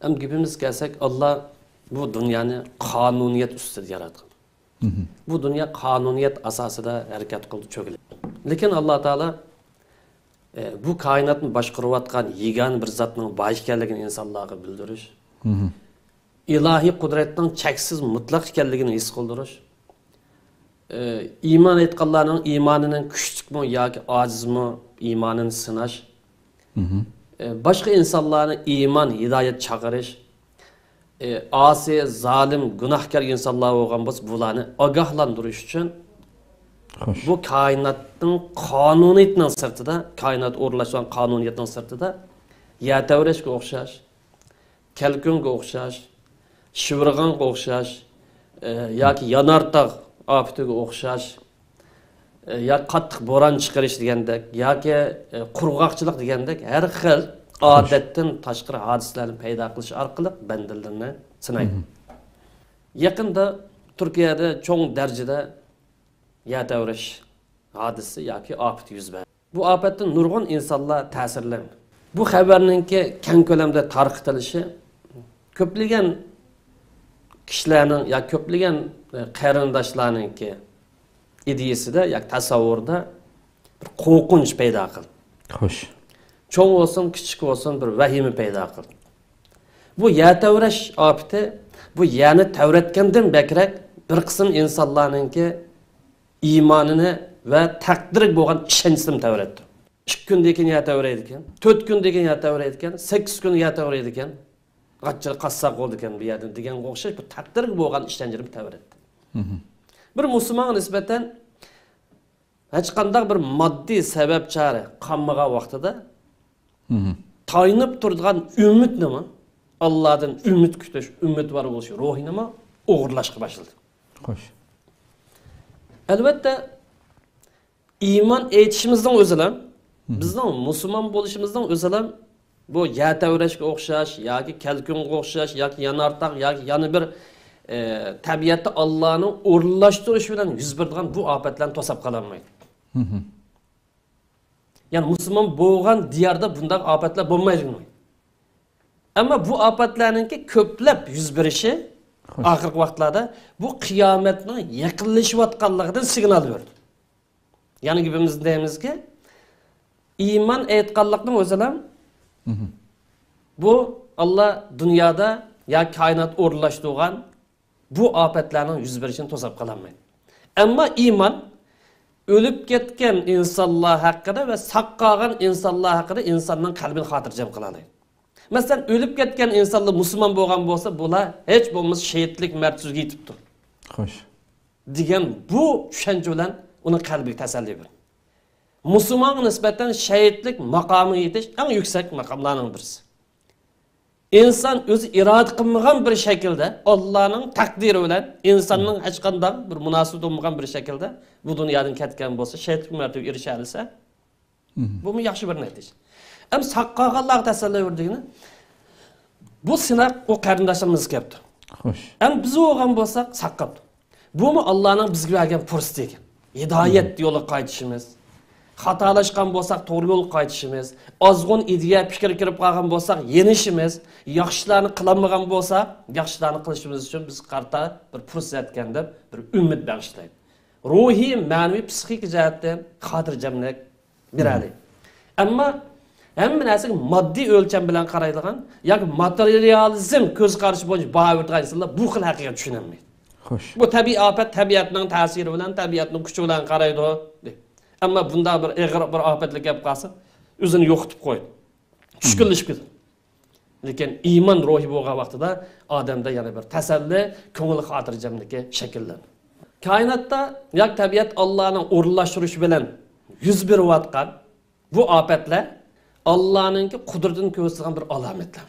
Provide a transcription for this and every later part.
Hem gibimiz gelsek Allah bu dünyanı kanuniyet üstüde yarattı. Bu dünya kanuniyet asasida hareket kıldı çökülü. Lekin Allah Teala bu kainatni boshqarayotgan yegan bir zotning bosh ekanligini insonlarga bildirish, ilohiy qudratning cheksiz mutlaq ekanligini his qildirish, iymon etganlarning iymonining kuchlikmi yoki ojizmi iymonini sinash, boshqa insonlarni iymon hidoyat chaqirish, asi, zalim, gunohkor insonlar bo'lgan bo'lsa, bularni ogohlantirish uchun bu kainatning qonuniyatining sirtida, kainat o'rlashgan qonuniyatning sirtida yatavrashga o'xshash, kalkunga o'xshash, shivirg'onga o'xshash, yoki yanartog' ofatiga o'xshash, yoki qattiq bo'ron chiqarish degandek, yoki qurg'oqchilik degandek har xil odatdan tashqari hodisalarni paydo qilish orqali bandalarni sinaydi. Yaqinda Turkiyada cho'ng darajada yatavrish hadisi yoki ofat yuz berdi. Bu ofatdan nurg'un insonlar ta'sirlandi. Bu xabarninki keng ko'lamda tarqatilishi ko'plagan kishilarning yoki ko'plagan qarindoshlarninki ideyasida yoki tasavvurda bir qo'rqinch paydo qildi. Xo'sh. Cho'ng olsun, kichik olsun bir vahima paydo qildi. Bu yatavrash ofati bu yani tavratgandan bakrak bir qism insonlarninki iymonini va taqdirga bo'lgan ishonchini tavratdi. 2 kundan keyin yataveradi ekan, 4 kundan keyin yataveradi ekan, 8 kun yataveradi ekan, qancha qassoq bo'ldi ekan bu yerda degan o'xshash bu taqdirga bo'lgan ishonchini tavratdi. Bir musulmonga nisbatan hech qanday bir moddiy sabab chora qolmagan vaqtida taynib turgan umid nima? Allohdan umid kutish, umid var bo'lish ruhi nima? O'g'irlashga boshladi. Xo'sh. Albatta iymon etishimizdan o'zilam, bizning musulmon bo'lishimizdan o'zilam bu yatavrashga o'xshash yoki kalkunga o'xshash yoki yanartaq yoki yana bir tabiatda Allohni o'rnlashtirish bilan yuz beradigan bu ofatlarni to'sab qololmaydi. Yani musulmon bo'lgan diyorda bunday ofatlar bo'lmaydi. Ammo bu ofatlarninki ko'plab yuz berishi oxirgi vaqtlarda bu qiyomatning yaqinlashayotganligidan signal berdi. Yani gibimiz deymizki iymon aytganlikning o'zi ham bu Allah dunyoda ya kainat o'rnlashtirgan bu ofatlarning yuz berishini to'sab qololmaydi. Ammo iymon o'lib ketgan insonlar haqida va saqlagan insonlar haqida insonning qalbini xotirjam qiladi. Masalan, o'lib ketgan insonlar musulmon bo'lgan bo'lsa, bular hech bo'lmasa shahidlik martabasiga yetibdi. Xo'sh. Degan bu tushuncha bilan uni qalbiga tasalli beradi. Musulmonga nisbatan shahidlik maqomi yetish eng yuksak maqomlarning birisi. İnsan o'zi iroda qilmagan bir shaklda Allohning taqdiri bilan insonning hech qanday bir munosabat bo'lmagan bir shaklda bu dunyodan ketgan bo'lsa, shahidlik martabasiga erisha olsa, bu yaxshi bir natija. Am saqqaganlar tasalli berdigini bu sinaq o qarindoshimiz kelibdi. Xo'sh. Am biz o'g'an bo'lsak saqqabdi. Bu mu Allohning bizga bergan fursat ekan. Hidoyat yo'li qaytishimiz, xatolashgan bo'lsak to'g'ri yo'l qaytishimiz, ozg'un ideya fikr kirib qolgan bo'lsak yenishimiz, yaxshilarni qilmagan bo'lsak yaxshilarni qilishimiz uchun biz qarta bir fursat ekan deb bir umid bag'ishlaydi. Ruhiy, ma'naviy, psixik jihatdan xotirjamlik beradi. Ammo hamma narsaga moddiy o'lcham bilan qaraydigan yoki materializm ko'z qarashi bo'yicha baho beradigan insonlar bu xil haqiqat tushunolmaydi. Xo'sh. Bu tabiiy ofat tabiatning ta'siri bilan, tabiatning kuchi bilan qaraydi. Ammo bunda bir ig'ir bir ofatlik kelib qolsa, o'zini yo'qotib qo'ydi. Tushkunlashib ketdi. Lekin iymon ruhi bo'lgan vaqtida odamda yana bir tasalli, ko'ngil xotirjamligi shakllanadi. Koinotda yoki tabiat Allohning o'rnlashtirishi bilan yuz berayotgan bu ofatlar Allah'nınki kudretini ko'rsatgan bir alametler.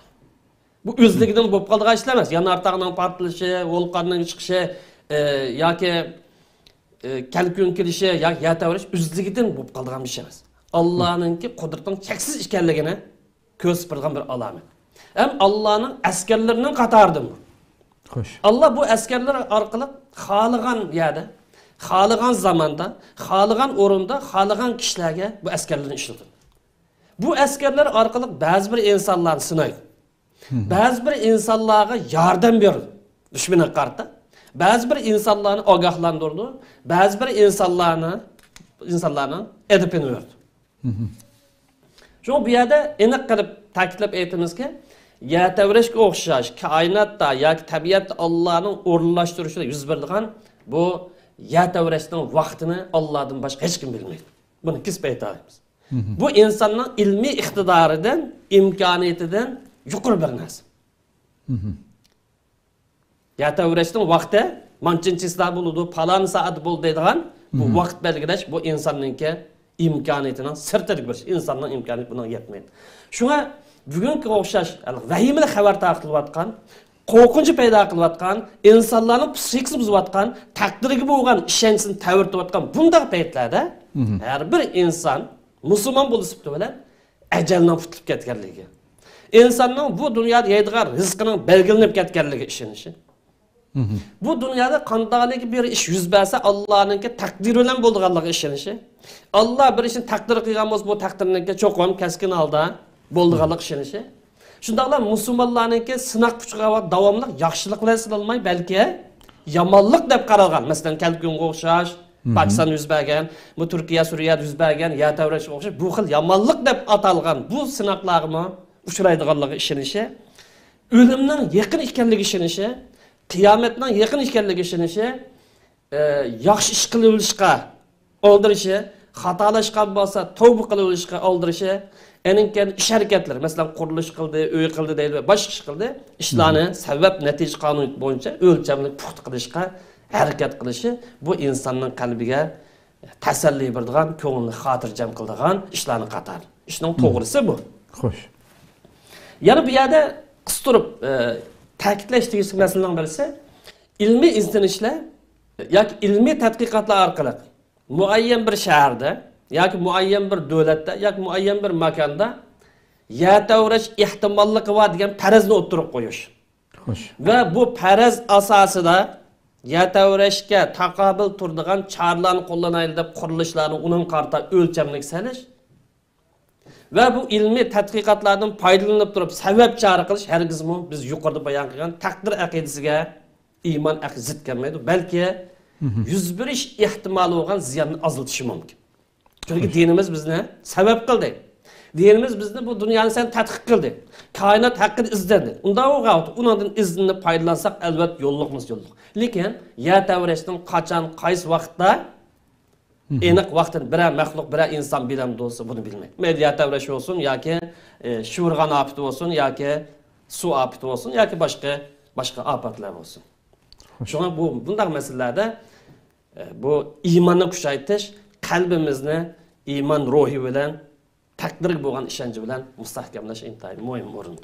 Bu o'zligidan bo'lib qolgan ishlar emas. Yanartog'ning portlashi, volqonning chiqishi yoki kalkun kelishi yoki yatavrish o'zligidan bo'lib qolgan bir ish emas. Alloh'ningki kudretining cheksiz ekanligini ko'rsatgan bir alamet. Hem Allah'ning askarlarining qatoridan. Xo'sh. Allah bu askarlar orqali xohlagan yerda, xohlagan zamonda, xohlagan o'rinda, xohlagan kishilarga bu askarlarni ishlatadi. Bu askerler arkalık bazı bir insanlar sınaydı. Ba'zi bir insonlarga yordam berdi. Dushmanga qarta. Ba'zi bir insonlarni ogohlantirdi. Ba'zi bir insonlarni edib berdi. Şu bu yerda aniq qilib ta'kidlab aytamizki, yatavrashga o'xshash koinotda yoki tabiatda Allohning o'rinlashtirishida yuz beradigan bu yatavrashning vaqtini Allohdan boshqa hech kim bilmaydi. Buni kesib aytamiz. Bu insonning ilmiy iqtidoridan, imkoniyatidan yuqori bir narsa. Yatavrashning vaqti manchinchi soat bo'ladi, falon soat bo'ldi deydigan bu vaqt belgilash bu insonningki imkoniyatining sirtidagi bir insonning imkoniyati buna yetmaydi. Shunga bugungi o'xshash vahimali xabar tarqatilayotgan, qo'rqinch paydo qilayotgan, insonlarning psixikasini buzayotgan, taqdiriga bo'lgan ishonchini ta'virtayotgan bunday paytlarda har bir inson musulmon bo'lib bilan ajaldan qutulib ketganligi, insonning bu dunyoda yeydigan rizqining belgilanib ketganligi ishonishi. Bu dunyoda qandaylik bir ish yuz bersa Allohning taqdiri bilan bo'lganligi ishonishi. Alloh bir ishni taqdir qilgan bo'lsa bu taqdirningki cho'qim kaskin holda bo'lganligi ishonishi. Shundaqla musulmonlarning sinoq kuchiga va davomli yaxshilik bilan sinalmay, balki yomonlik deb qaralgan. Masalan, Kalkunga o'xshash, Pokiston yuz bergan, bu Turkiya, Suriyada yuz bergan, Yatavrashga o'xshash bu xil yomonlik deb atalgan bu sinoqlarga uchraydiganligi ishonishi, o'limning yaqin ekanligi ishonishi, qiyomatning yaqin ekanligi ishonishi, yaxshi ish qilishga oldirishi, xatolashgan bo'lsa tavba qilishga oldirishi, eninken ish harakatlar, masalan qurilish qildi, uy qildi deydi va boshqa ish qildi, ishlarni sabab natija qonuni bo'yicha o'lchamli puxta qilishga harakat qilishi bu insonning qalbiga tasalli beradigan, ko'ngilni xotirjam qiladigan ishlarni qatar. Ishning to'g'risi bu. Xo'sh. Yana bu yerda qistirib ta'kidlash tegishli masalalarning birisi ilmiy izlanishlar yoki ilmiy tadqiqotlar orqali muayyan bir shaharda yoki muayyan bir davlatda yoki muayyan bir makonda yatavrash ehtimolligi bor degan farazni o'tirib qo'yish. Xo'sh. Va bu faraz asosida yatavrashga taqobil turadigan choralarni qo'llanaylik deb qurilishlarni uning qarta o'lchamlik salish va bu ilmiy tadqiqotlardan foydalanib turib sabab chora qilish hargizmi biz yuqorida bayon qilgan taqdir aqidasiga iymon zid kelmaydi, balki yuz berish ehtimoli bo'lgan ziyonni azaltishi mumkin. Chunki dinimiz bizni sabab qildi. Dinimiz bizni bu dunyoni sen tadqiq qildi. Koinot haqida izlandi. Unda undan iznini foydalansak albatta yo'lliqmiz yo'lliq. Lekin yatavrashning qachon, qaysi vaqtda aniq vaqtini bir maxluq, bir inson bilamdi bo'lsa buni bilmaydi. Mayli yatavrash olsun yoki shurg'an ofat olsun yoki suv ofati olsun yoki boshqa ofatlar olsun. Shunga bu bunday masalalarda bu iymonni kuchaytirish, qalbimizni iymon ruhi bilan taqdirga bo'lgan ishonch bilan mustahkamlash intayin muhim o'rinda.